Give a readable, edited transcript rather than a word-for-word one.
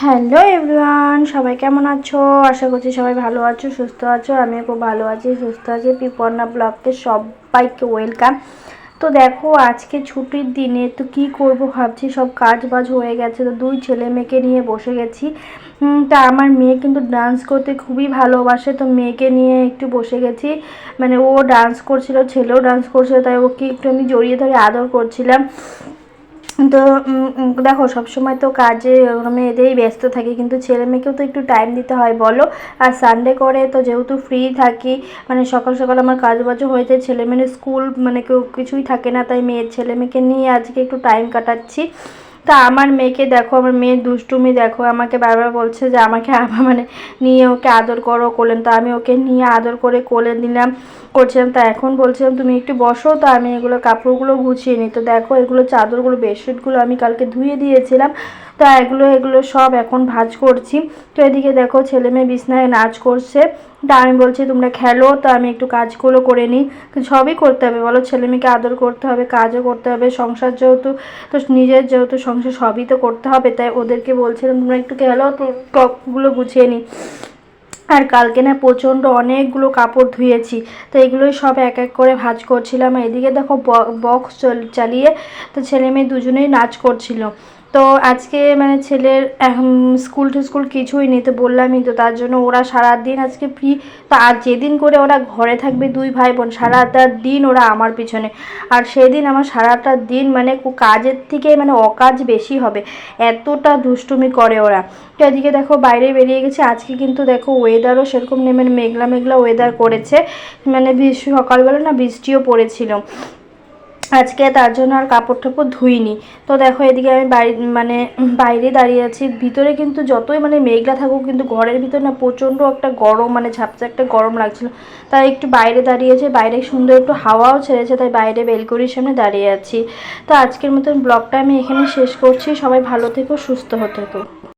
Hello everyone, সবাই কেমন আছো? আশা করছি সবাই ভালো আছো, সুস্থ আছো। আমিও খুব ভালো আছি, সুস্থ আছি। পিপর্ণা ব্লগকে সবাইকে ওয়েলকাম। তো দেখো, আজকে ছুটির দিনে তো কি করব ভাবছি, সব কাজ বাজ হয়ে গেছে, তো দুই ছেলে মেয়েকে নিয়ে বসে গেছি। তা আমার মেয়ে কিন্তু ডান্স করতে খুবই ভালোবাসে, তো মেয়েকে নিয়ে একটু বসে গেছি। মানে ও ডান্স করছিল, ছেলেও ডান্স করছিল, তাই ওকে একটু আমি জড়িয়ে ধরে আদর করছিলাম। তো দেখো, সবসময় তো কাজে মেয়েদেরই ব্যস্ত থাকি, কিন্তু ছেলে মেয়েকেও তো একটু টাইম দিতে হয় বলো। আর সানডে করে তো যেহেতু ফ্রি থাকি, মানে সকাল সকাল আমার কাজ বাজও হয়ে যায়, ছেলে মেয়ের স্কুল মানে কেউ কিছুই থাকে না, তাই ছেলে মেয়েকে নিয়ে আজকে একটু টাইম কাটাচ্ছি। তা আমার মেয়েকে দেখো, আমার মেয়ের দুষ্টুমি দেখো, আমাকে বারবার বলছে যে আমাকে মানে নিয়ে ওকে আদর করো কোলেন। তো আমি ওকে নিয়ে আদর করে কোলে নিলাম, করছিলাম। তা এখন বলছিলাম তুমি একটু বসো, তো আমি এগুলো কাপড়গুলো গুছিয়ে নিই। তো দেখো, এগুলো চাদরগুলো বেডশিটগুলো আমি কালকে ধুয়ে দিয়েছিলাম, তো এগুলো সব এখন ভাঁজ করছি। তো এদিকে দেখো, ছেলে মেয়ে বিছনায় নাচ করছে, তা আমি বলছি তোমরা খেলো, তো আমি একটু কাজগুলো করে নিই। সবই করতে হবে বলো, ছেলে মেয়েকে আদর করতে হবে, কাজও করতে হবে, সংসার যেহেতু, তো নিজের যেহেতু সংসার, সবই তো করতে হবে। তাই ওদেরকে বলছিলাম তোমরা একটু খেলো, তো টপগুলো গুছিয়ে নিই। আর কালকে না প্রচণ্ড অনেকগুলো কাপড় ধুয়েছি, তো এগুলোই সব এক এক করে ভাঁজ করছিলাম। এদিকে দেখো বক্স চালিয়ে তো ছেলে মেয়ে দুজনেই নাচ করছিল। তো আজকে মানে ছেলের স্কুল কিছুই নেই, তো বললামই তো, তার জন্য ওরা সারাদিন আজকে ফ্রি। তো আর যেদিন করে ওরা ঘরে থাকবে দুই ভাই বোন, সারাটা দিন ওরা আমার পিছনে। আর সেদিন আমার সারাটা দিন মানে কাজের থেকে মানে অকাজ বেশি হবে, এতটা দুষ্টুমি করে ওরা। তো এদিকে দেখো বাইরে বেরিয়ে গেছে। আজকে কিন্তু দেখো ওয়েদারও সেরকম নেই, মানে মেঘলা মেঘলা ওয়েদার করেছে, মানে সকালবেলা না বৃষ্টিও পড়েছিল আজকে, তার জন্য আর কাপড় টাপড় ধুইনি। তো দেখো এদিকে আমি মানে বাইরে দাঁড়িয়ে আছি। ভিতরে কিন্তু যতই মানে মেঘলা থাকুক, কিন্তু ঘরের ভিতরে না প্রচণ্ড একটা গরম, মানে ঝাপসা একটা গরম লাগছিল। তাই একটু বাইরে দাঁড়িয়েছে, বাইরে সুন্দর একটু হাওয়াও ছেড়েছে, তাই বাইরে বেলকনির সামনে দাঁড়িয়ে আছি। তো আজকের মতন ব্লগটা আমি এখানে শেষ করছি। সবাই ভালো থেকো, সুস্থ থেকো।